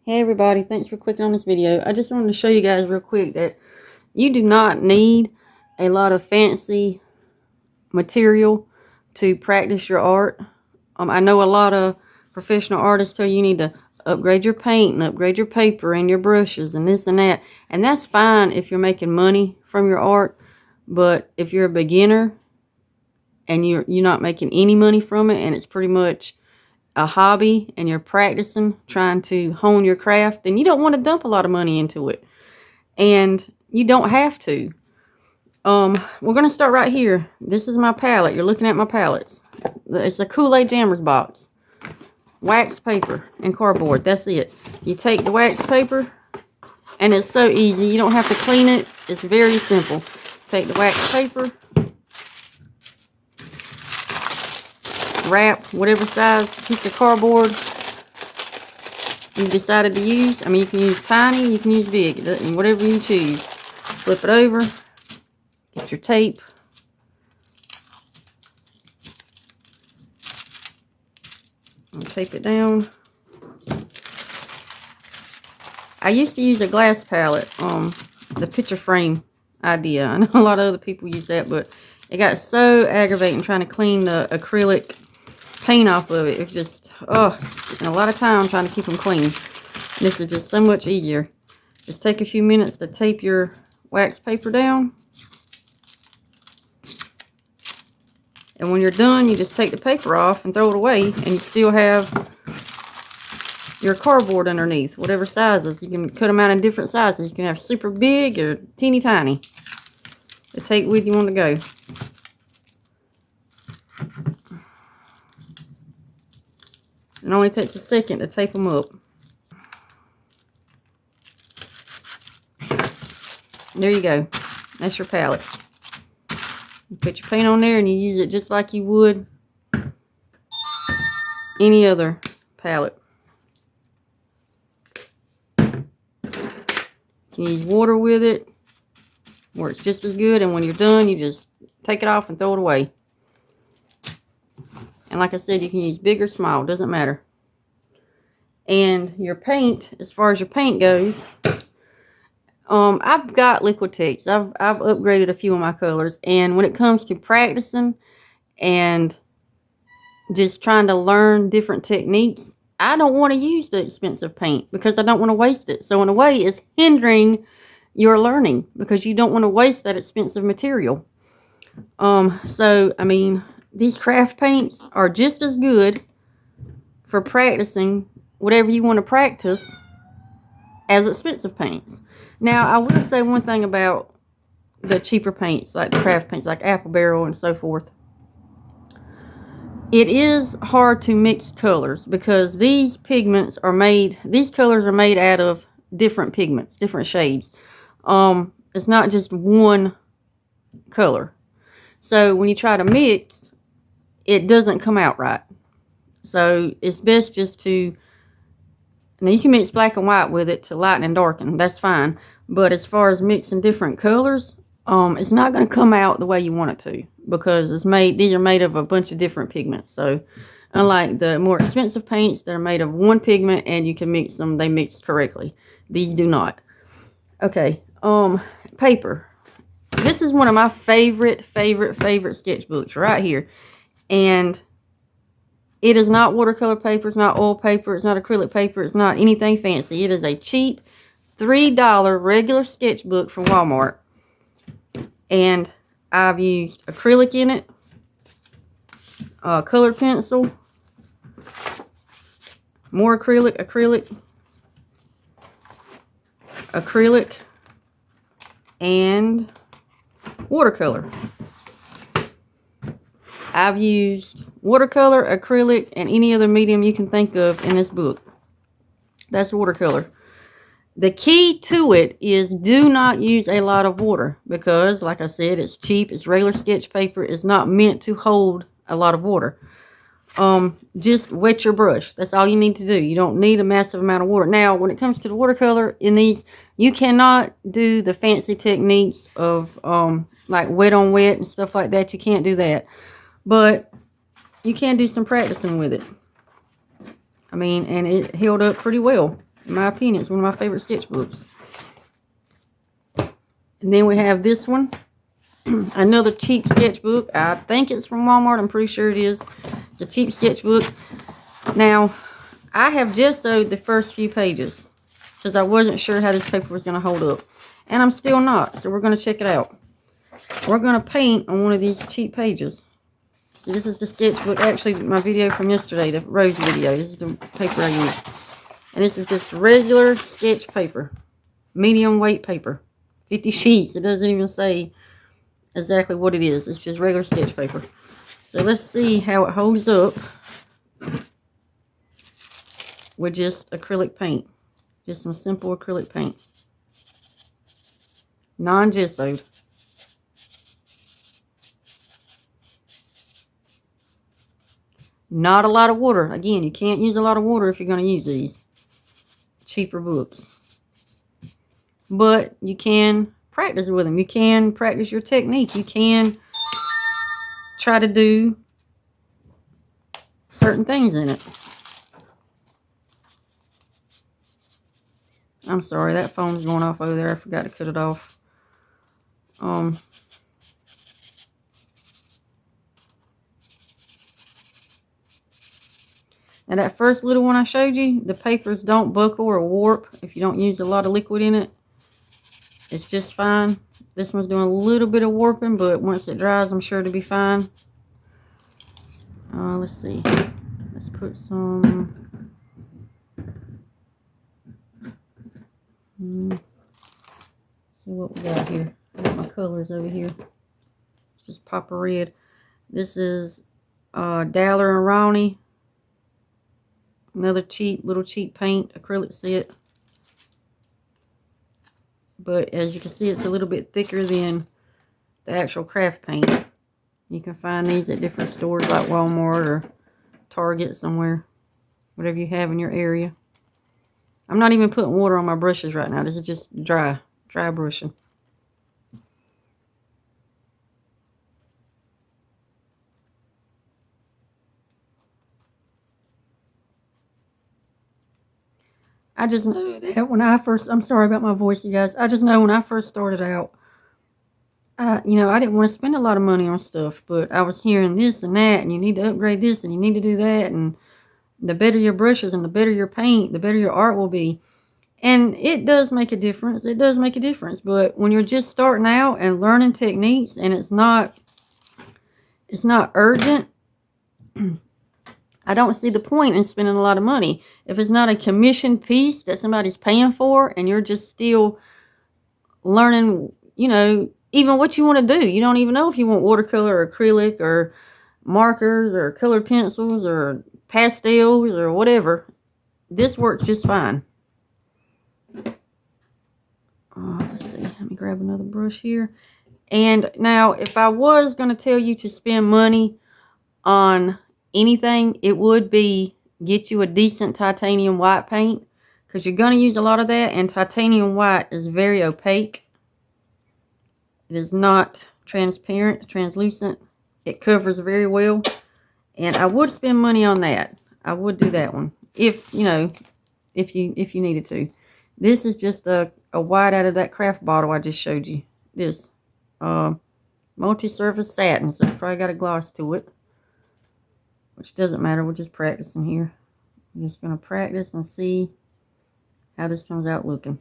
Hey everybody, thanks for clicking on this video. I just wanted to show you guys real quick that you do not need a lot of fancy material to practice your art. I know a lot of professional artists tell you need to upgrade your paint and upgrade your paper and your brushes and this and that. And that's fine if you're making money from your art. But if you're a beginner and you're not making any money from it and it's pretty much a hobby and you're practicing, trying to hone your craft, then you don't want to dump a lot of money into it. And you don't have to. We're going to start right here. This is my palette. You're looking at my palettes. It's a Kool-Aid Jammers box. Wax paper and cardboard. That's it. You take the wax paper, and it's so easy. You don't have to clean it. It's very simple. Take the wax paper, wrap whatever size piece of cardboard you decided to use. I mean, you can use tiny, you can use big, whatever you choose. Flip it over, get your tape, and tape it down. I used to use a glass palette, the picture frame idea. I know a lot of other people use that, but it got so aggravating trying to clean the acrylic paint off of it. It's just, and a lot of time trying to keep them clean. This is just so much easier. Just take a few minutes to tape your wax paper down. And when you're done, you just take the paper off and throw it away, and you still have your cardboard underneath, whatever sizes. You can cut them out in different sizes. You can have super big or teeny tiny to take with you on the go. It only takes a second to tape them up. There you go. That's your palette. You put your paint on there and you use it just like you would any other palette. You can use water with it. Works just as good. And when you're done, you just take it off and throw it away. And like I said, you can use big or small, doesn't matter. And your paint, as far as your paint goes, I've got Liquitex. I've upgraded a few of my colors. And when it comes to practicing and just trying to learn different techniques, I don't want to use the expensive paint because I don't want to waste it. So in a way, it's hindering your learning because you don't want to waste that expensive material. So, I mean, these craft paints are just as good for practicing whatever you want to practice as expensive paints. Now, I will say one thing about the cheaper paints, like the craft paints, like Apple Barrel and so forth. It is hard to mix colors because these colors are made out of different pigments, different shades. It's not just one color. So when you try to mix, it doesn't come out right. So it's best just to, now you can mix black and white with it to lighten and darken. That's fine. But as far as mixing different colors, it's not going to come out the way you want it to because these are made of a bunch of different pigments. So unlike the more expensive paints that are made of one pigment and you can mix them, they mix correctly. These do not. Okay, paper. This is one of my favorite sketchbooks right here. And it is not watercolor paper, it's not oil paper, it's not acrylic paper, it's not anything fancy. It is a cheap $3 regular sketchbook from Walmart. And I've used acrylic in it, colored pencil, more acrylic, and watercolor. I've used watercolor, acrylic, and any other medium you can think of in this book. That's watercolor. The key to it is do not use a lot of water because, like I said, it's cheap. It's regular sketch paper. It's not meant to hold a lot of water. Just wet your brush. That's all you need to do. You don't need a massive amount of water. Now, when it comes to the watercolor in these, you cannot do the fancy techniques of like wet on wet and stuff like that. You can't do that. But you can do some practicing with it. I mean, and it held up pretty well. In my opinion, it's one of my favorite sketchbooks. And then we have this one. Another cheap sketchbook. I think it's from Walmart. I'm pretty sure it is. It's a cheap sketchbook. Now, I have gessoed the first few pages because I wasn't sure how this paper was going to hold up. And I'm still not. So we're going to check it out. We're going to paint on one of these cheap pages. So this is the sketchbook. Actually, my video from yesterday, the rose video. This is the paper I used. And this is just regular sketch paper. Medium weight paper. 50 sheets. It doesn't even say exactly what it is. It's just regular sketch paper. So let's see how it holds up with just acrylic paint. Just some simple acrylic paint. Non-gessoed. Not a lot of water. Again, you can't use a lot of water if you're going to use these cheaper books. But you can practice with them. You can practice your technique. You can try to do certain things in it. I'm sorry, that phone's going off over there. I forgot to cut it off. Now that first little one I showed you, the papers don't buckle or warp if you don't use a lot of liquid in it. It's just fine. This one's doing a little bit of warping, but once it dries, I'm sure it'll be fine. Let's see. Let's put some... see what we got here. I got my colors over here. It's just Papa Red. This is Daller and Ronnie. Another little cheap paint acrylic set. But as you can see, it's a little bit thicker than the actual craft paint. You can find these at different stores like Walmart or Target somewhere. Whatever you have in your area. I'm not even putting water on my brushes right now. This is just dry brushing. I just know that when I first, I'm sorry about my voice, you guys. I just know when I first started out, you know, I didn't want to spend a lot of money on stuff, but I was hearing this and that, and you need to upgrade this, and you need to do that, and the better your brushes and the better your paint, the better your art will be. And it does make a difference. It does make a difference. But when you're just starting out and learning techniques, and it's not urgent, I don't see the point in spending a lot of money. If it's not a commissioned piece that somebody's paying for, and you're just still learning, you know, even what you want to do. You don't even know if you want watercolor or acrylic or markers or colored pencils or pastels or whatever. This works just fine. Let's see. Let me grab another brush here. And now, if I was going to tell you to spend money on anything, it would be get you a decent titanium white paint, because you're going to use a lot of that, and titanium white is very opaque. It is not transparent, translucent. It covers very well, and I would spend money on that. I would do that one if you know, if you needed to. This is just a white out of that craft bottle I just showed you. This multi-surface satin, so it's probably got a gloss to it, which doesn't matter. We're just practicing here. I'm just going to practice and see how this comes out looking.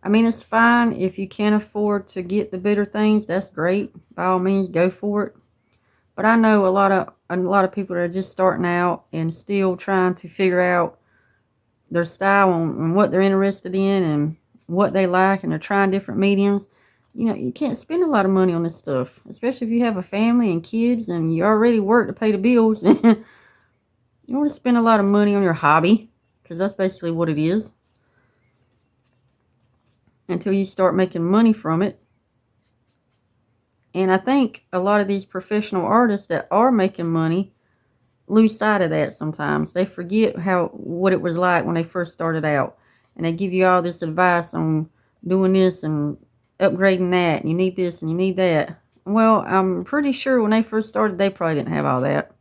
I mean, it's fine if you can't afford to get the better things. That's great. By all means, go for it. But I know a lot of people that are just starting out and still trying to figure out their style and what they're interested in and what they like, and they're trying different mediums. You know, you can't spend a lot of money on this stuff, especially if you have a family and kids and you already work to pay the bills. You want to spend a lot of money on your hobby, because that's basically what it is, until you start making money from it. And I think a lot of these professional artists that are making money lose sight of that sometimes. They forget what it was like when they first started out. And they give you all this advice on doing this and upgrading that. And you need this and you need that. Well, I'm pretty sure when they first started, they probably didn't have all that.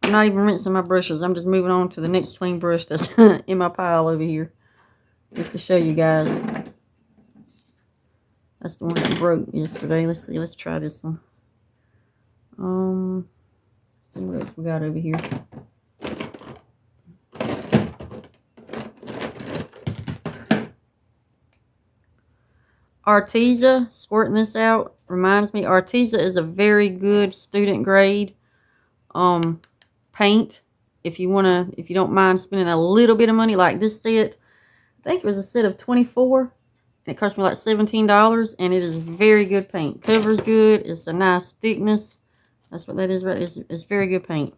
I'm not even rinsing my brushes. I'm just moving on to the next clean brush that's in my pile over here. Just to show you guys. That's the one that broke yesterday. Let's see. Let's try this one. Let's see what else we got over here. Arteza, squirting this out reminds me, Arteza is a very good student grade paint. If you don't mind spending a little bit of money, like this set, I think it was a set of 24, and it cost me like $17, and it is very good paint. Covers good. It's a nice thickness. That's what that is, right? It's very good paint.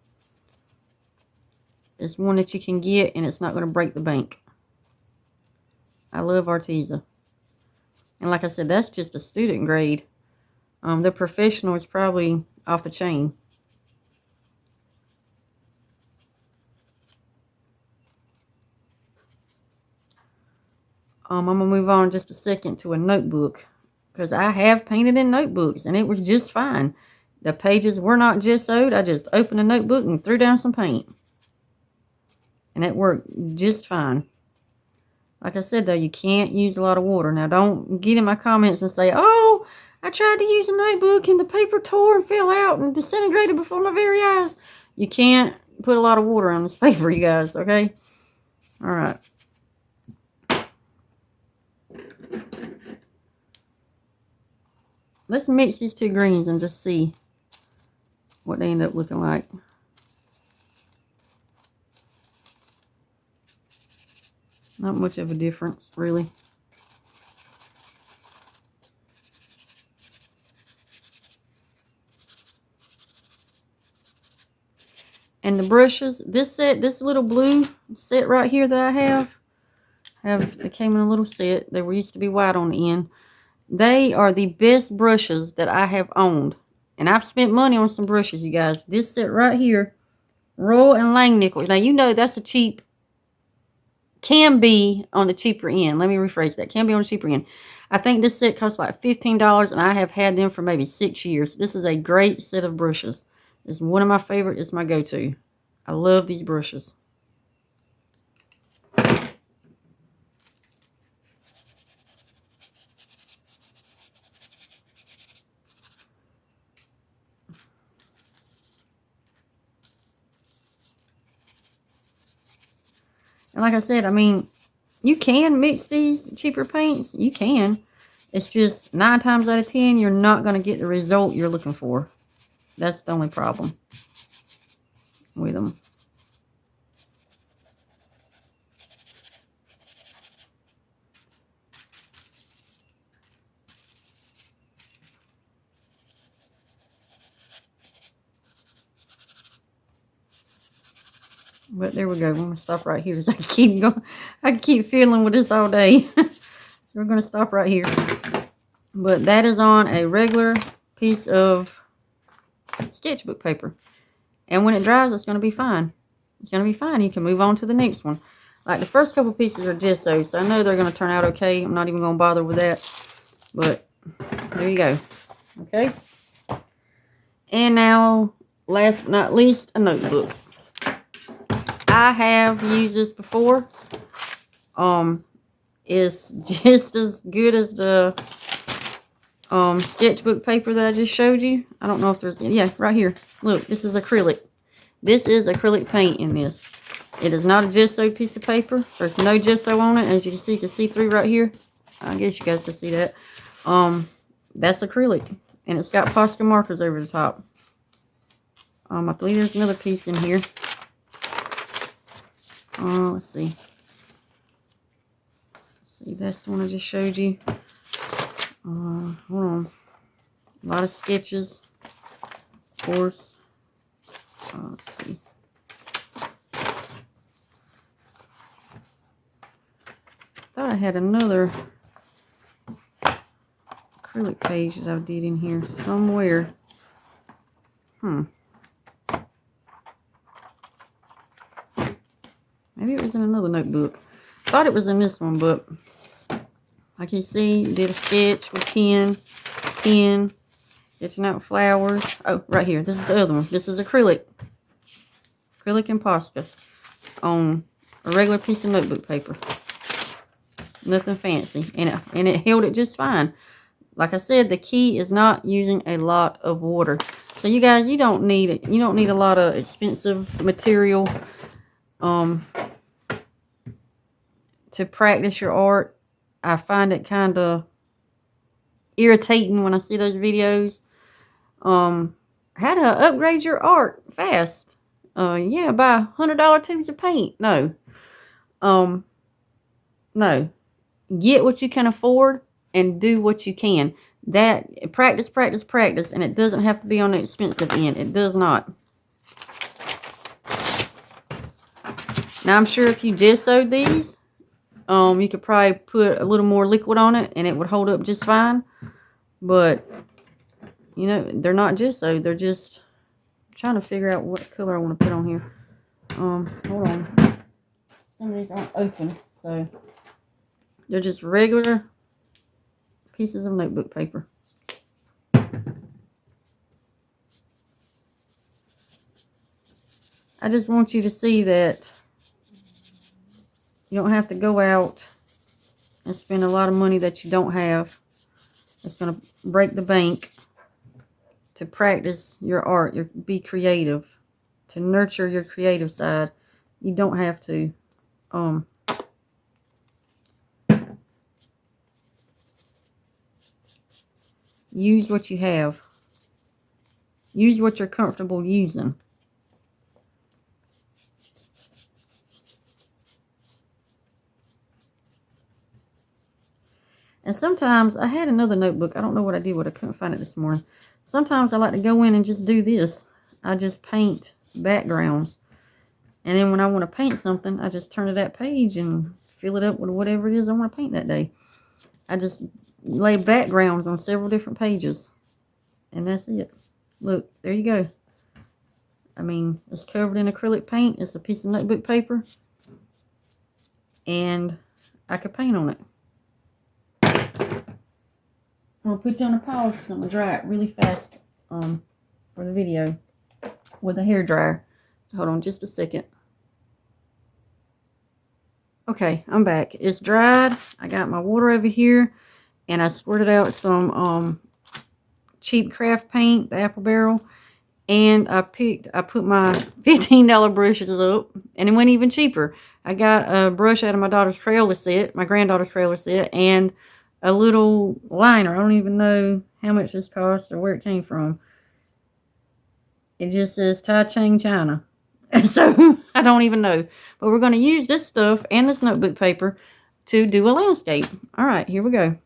It's one that you can get, and it's not going to break the bank. I love Arteza. And like I said, that's just a student grade. The professional is probably off the chain. I'm going to move on just a second to a notebook. Because I have painted in notebooks, and it was just fine. The pages were not gessoed. I just opened a notebook and threw down some paint. And it worked just fine. Like I said, though, you can't use a lot of water. Now, don't get in my comments and say, oh, I tried to use a notebook and the paper tore and fell out and disintegrated before my very eyes. You can't put a lot of water on this paper, you guys, okay? All right. Let's mix these two greens and just see what they end up looking like. Not much of a difference, really. And the brushes, this little blue set right here that I have, they came in a little set. They were used to be white on the end. They are the best brushes that I have owned. And I've spent money on some brushes, you guys. This set right here, Royal and Langnickel. Now, you know that's a cheap, can be on the cheaper end. Let me rephrase that. Can be on the cheaper end. I think this set costs like $15, and I have had them for maybe 6 years. This is a great set of brushes. It's one of my favorite. It's my go-to. I love these brushes. And like I said, I mean, you can mix these cheaper paints. You can. It's just 9 times out of 10, you're not going to get the result you're looking for. That's the only problem with them. But there we go. I'm going to stop right here. I can keep going. I can keep fiddling with this all day. So we're going to stop right here. But that is on a regular piece of sketchbook paper. And when it dries, it's going to be fine. It's going to be fine. You can move on to the next one. Like the first couple pieces are gesso, so I know they're going to turn out okay. I'm not even going to bother with that. But there you go. Okay. And now, last but not least, a notebook. I have used this before. It's just as good as the sketchbook paper that I just showed you. I don't know if there's any. Yeah, right here. Look, this is acrylic. This is acrylic paint in this. It is not a gesso piece of paper. There's no gesso on it. As you can see through right here. I guess you guys can see that. That's acrylic. And it's got Posca markers over the top. I believe there's another piece in here. Let's see. See, that's the one I just showed you. Hold on. A lot of sketches, of course. Let's see. Thought I had another acrylic page that I did in here somewhere. Maybe it was in another notebook. thought it was in this one, but like you see, did a sketch with pen, sketching out flowers. Oh, right here. This is the other one. This is acrylic and Posca on a regular piece of notebook paper. Nothing fancy, and it held it just fine. Like I said, the key is not using a lot of water. So you guys, you don't need it. You don't need a lot of expensive material to practice your art. I find it kind of irritating when I see those videos. How to upgrade your art fast? Yeah, buy $100 tubes of paint. No. No. Get what you can afford and do what you can. That practice, and it doesn't have to be on the expensive end. It does not. Now I'm sure if you gessoed these, you could probably put a little more liquid on it and it would hold up just fine. But you know, they're not gessoed. They're just trying to figure out what color I want to put on here. Hold on. Some of these aren't open, so they're just regular pieces of notebook paper. I just want you to see that you don't have to go out and spend a lot of money that you don't have. It's going to break the bank to practice your art, be creative, to nurture your creative side. You don't have to. Use what you have. Use what you're comfortable using. And sometimes, I had another notebook. I don't know what I did with it. I couldn't find it this morning. Sometimes I like to go in and just do this. I just paint backgrounds. And then when I want to paint something, I just turn to that page and fill it up with whatever it is I want to paint that day. I just lay backgrounds on several different pages. And that's it. Look, there you go. I mean, it's covered in acrylic paint. It's a piece of notebook paper. And I could paint on it. I'm going to put you on a pause because I'm going to dry it really fast for the video with a hair dryer. So hold on just a second. Okay, I'm back. It's dried. I got my water over here. And I squirted out some cheap craft paint, the apple barrel. And I put my $15 brushes up. And it went even cheaper. I got a brush out of my daughter's Crayola set, my granddaughter's Crayola set, and a little liner. I don't even know how much this cost or where it came from. It just says Tai Chang China. So I don't even know. But we're going to use this stuff and this notebook paper to do a landscape. All right, here we go.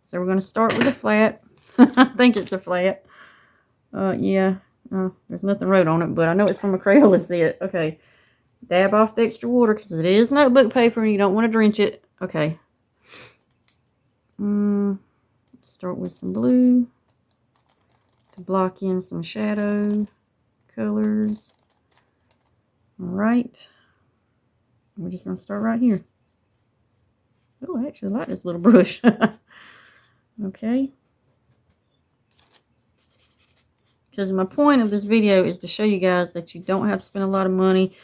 So we're going to start with a flat. I think it's a flat. Yeah. There's nothing wrote on it, but I know it's from a Crayola set. Okay. Dab off the extra water because it is notebook paper and you don't want to drench it. Okay. Start with some blue to block in some shadow colors. Alright. We're just going to start right here. Oh, I actually like this little brush. Okay. Because my point of this video is to show you guys that you don't have to spend a lot of money.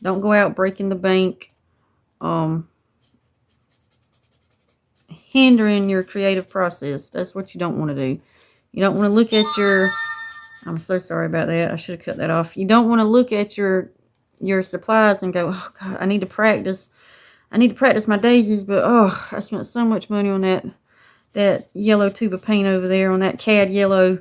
Don't go out breaking the bank. Hindering your creative process. That's what you don't want to do. You don't want to look at your... I'm so sorry about that. I should have cut that off. You don't want to look at your supplies and go, oh God, I need to practice. I need to practice my daisies, but oh, I spent so much money on that yellow tube of paint over there, on that CAD yellow,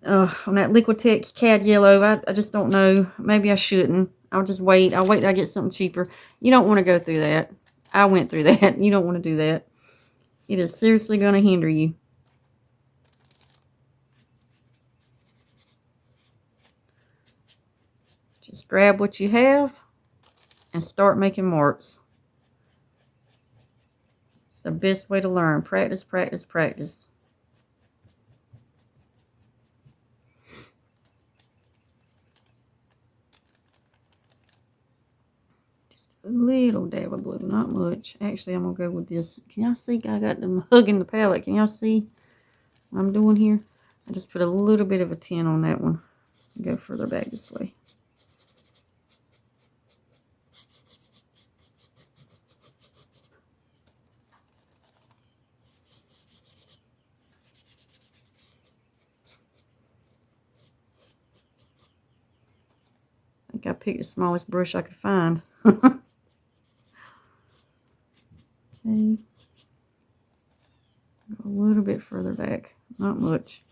on that Liquitex CAD yellow. I just don't know. Maybe I shouldn't. I'll just wait. I'll wait till I get something cheaper. You don't want to go through that. I went through that. You don't want to do that. It is seriously going to hinder you. Just grab what you have and start making marks. It's the best way to learn. Practice, practice, practice. Just a little dab of blue, not much. Actually, I'm going to go with this. Can y'all see? I got them hugging the palette. Can y'all see what I'm doing here? I just put a little bit of a tint on that one. Go further back this way. I think I picked the smallest brush I could find. Okay. Go a little bit further back. Not much.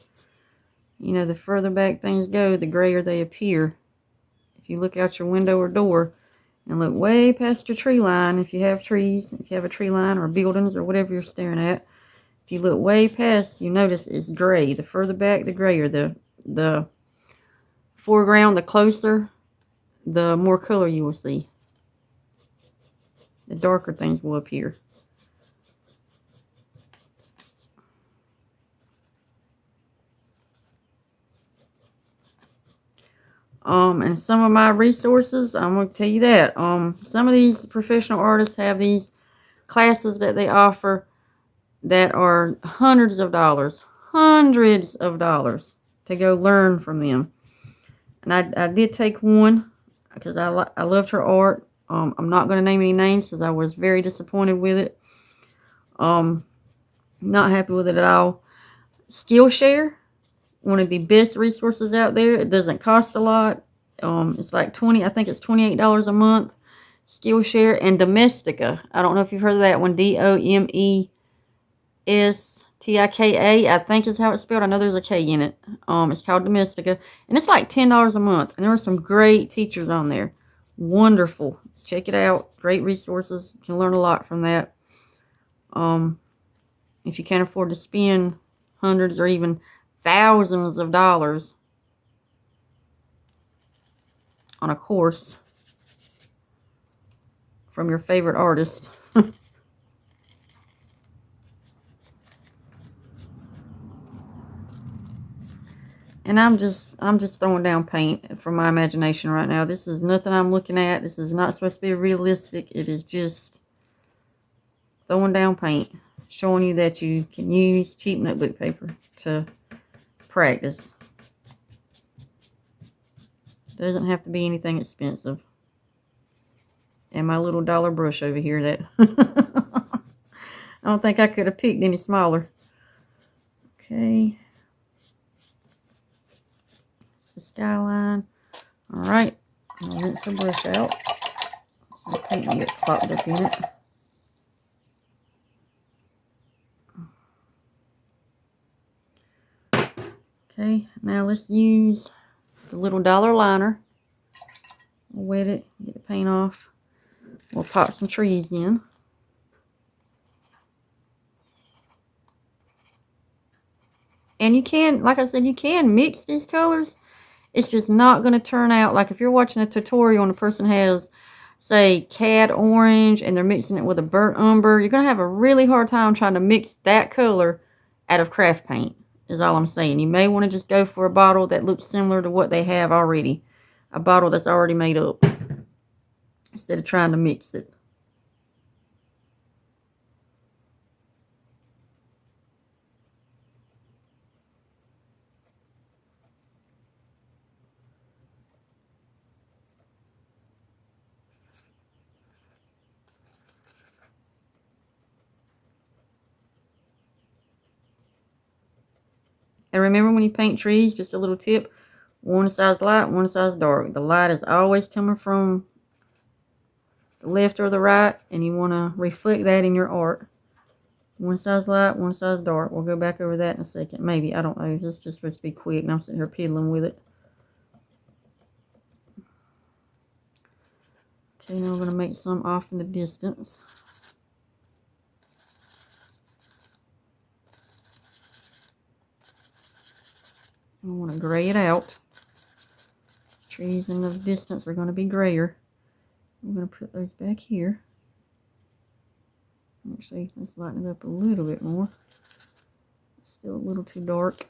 You know, the further back things go, the grayer they appear. If you look out your window or door and look way past your tree line, if you have trees, if you have a tree line or buildings or whatever you're staring at, if you look way past, you notice it's gray. The further back, the grayer. The foreground, the closer, the more color you will see. The darker things will appear. And some of my resources, I'm going to tell you that. Some of these professional artists have these classes that they offer that are hundreds of dollars to go learn from them. And I did take one because I loved her art. I'm not going to name any names because I was very disappointed with it. Not happy with it at all. Skillshare, one of the best resources out there. It doesn't cost a lot. It's like I think it's $28 a month. Skillshare and Domestika. I don't know if you've heard of that one. Domestika. I think is how it's spelled. I know there's a K in it. It's called Domestika. And it's like $10 a month. And there are some great teachers on there. Wonderful. Check it out. Great resources. You can learn a lot from that. If you can't afford to spend hundreds or even thousands of dollars on a course from your favorite artist. And I'm just throwing down paint from my imagination right now. This is nothing I'm looking at. This is not supposed to be realistic. It is just throwing down paint, showing you that you can use cheap notebook paper to practice. Doesn't have to be anything expensive. And my little dollar brush over here that I don't think I could have picked any smaller. Okay. It's the skyline. Alright. I'll rinse the brush out. So the paint will get clogged up in it. Okay, now let's use the little dollar liner. We'll wet it, get the paint off. We'll pop some trees in. And you can, like I said, you can mix these colors. It's just not going to turn out, like if you're watching a tutorial and a person has, say, cad orange and they're mixing it with a burnt umber, you're going to have a really hard time trying to mix that color out of craft paint, is all I'm saying. You may want to just go for a bottle that looks similar to what they have already. A bottle that's already made up, instead of trying to mix it. And remember, when you paint trees, just a little tip, one size light, one size dark. The light is always coming from the left or the right, and you want to reflect that in your art. One size light, one size dark. We'll go back over that in a second. Maybe, I don't know. This is just supposed to be quick, and I'm sitting here piddling with it. Okay, now we're going to make some off in the distance. I want to gray it out. Trees in the distance are going to be grayer. I'm going to put those back here. Actually, let's lighten it up a little bit more. It's still a little too dark.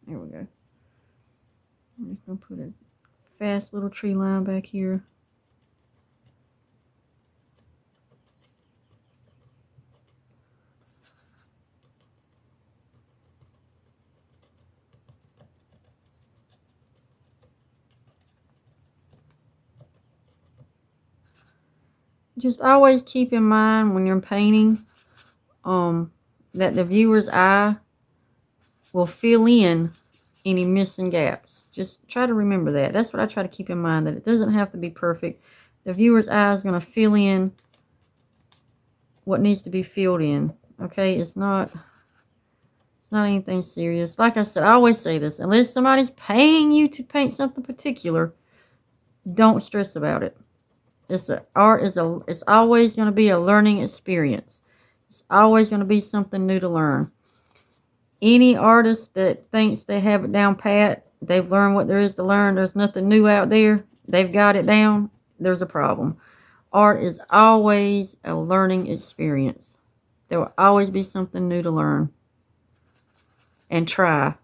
There we go. I'm just going to put a fast little tree line back here. just always keep in mind when you're painting that the viewer's eye will fill in any missing gaps. Just try to remember that. That's what I try to keep in mind, that it doesn't have to be perfect. The viewer's eye is going to fill in what needs to be filled in. Okay, it's not anything serious. Like I said, I always say this, unless somebody's paying you to paint something particular, don't stress about it. It's always going to be a learning experience. It's always going to be something new to learn. Any artist that thinks they have it down pat, they've learned what there is to learn, there's nothing new out there, they've got it down, there's a problem. Art is always a learning experience. There will always be something new to learn. And try.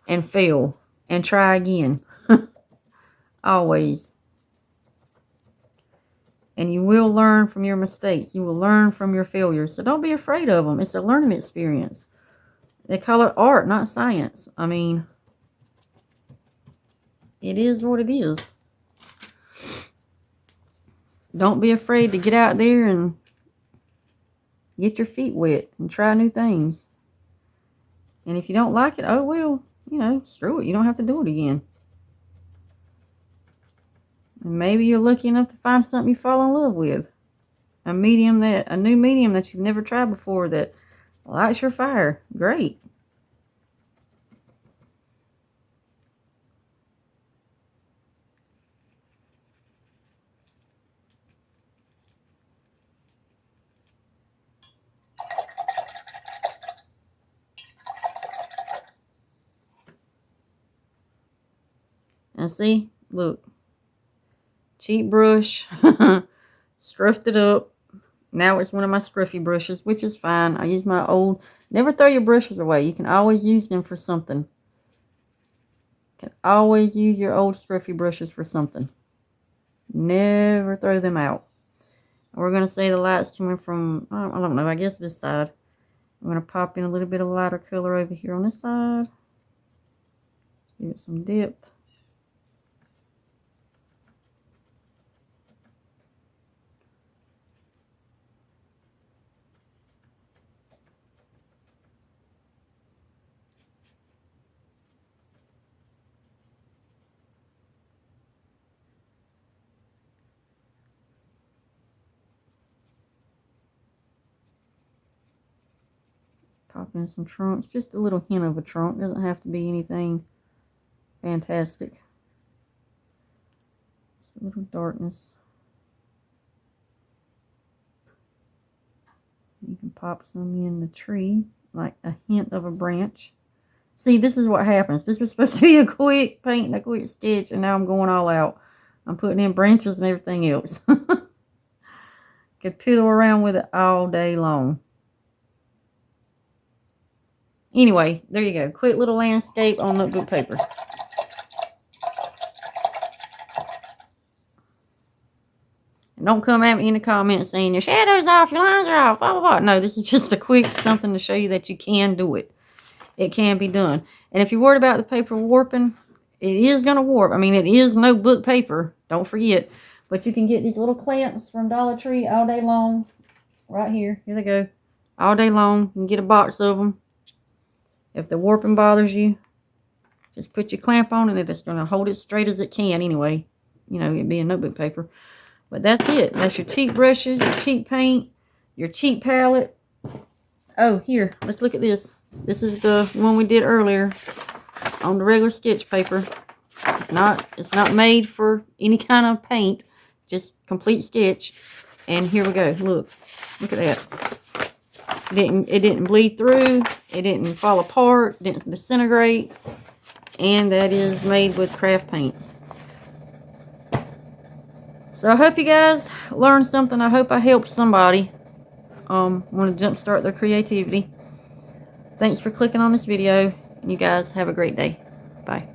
And fail. And try again. Always. And you will learn from your mistakes. You will learn from your failures. So don't be afraid of them. It's a learning experience. They call it art, not science. I mean, it is what it is. Don't be afraid to get out there and get your feet wet and try new things. And if you don't like it, oh well, you know, screw it. You don't have to do it again. And maybe you're lucky enough to find something you fall in love with. A new medium that you've never tried before that lights your fire. Great. And see, look, cheap brush, scruffed it up. Now it's one of my scruffy brushes, which is fine. I use my old, never throw your brushes away. You can always use them for something. You can always use your old scruffy brushes for something. Never throw them out. We're going to say the light's coming from, I don't know, I guess this side. I'm going to pop in a little bit of lighter color over here on this side. Give it some depth. Pop in some trunks, just a little hint of a trunk. Doesn't have to be anything fantastic. Just a little darkness. You can pop some in the tree, like a hint of a branch. See, this is what happens. This was supposed to be a quick paint and a quick sketch, and now I'm going all out. I'm putting in branches and everything else. Could piddle around with it all day long. Anyway, there you go. Quick little landscape on notebook paper. And don't come at me in the comments saying your shadow's off, your lines are off, blah, blah, blah. No, this is just a quick something to show you that you can do it. It can be done. And if you're worried about the paper warping, it is going to warp. I mean, it is notebook paper. Don't forget. But you can get these little clamps from Dollar Tree all day long. Right here. Here they go. All day long. You can get a box of them. If the warping bothers you, just put your clamp on and it's going to hold it straight as it can anyway. You know, it being notebook paper. But that's it. That's your cheap brushes, your cheap paint, your cheap palette. Oh, here. Let's look at this. This is the one we did earlier on the regular sketch paper. It's not made for any kind of paint. Just complete sketch. And here we go. Look at that. It didn't bleed through. It didn't fall apart. Didn't disintegrate. And that is made with craft paint. So I hope you guys learned something. I hope I helped somebody want to jumpstart their creativity. Thanks for clicking on this video. You guys have a great day. Bye.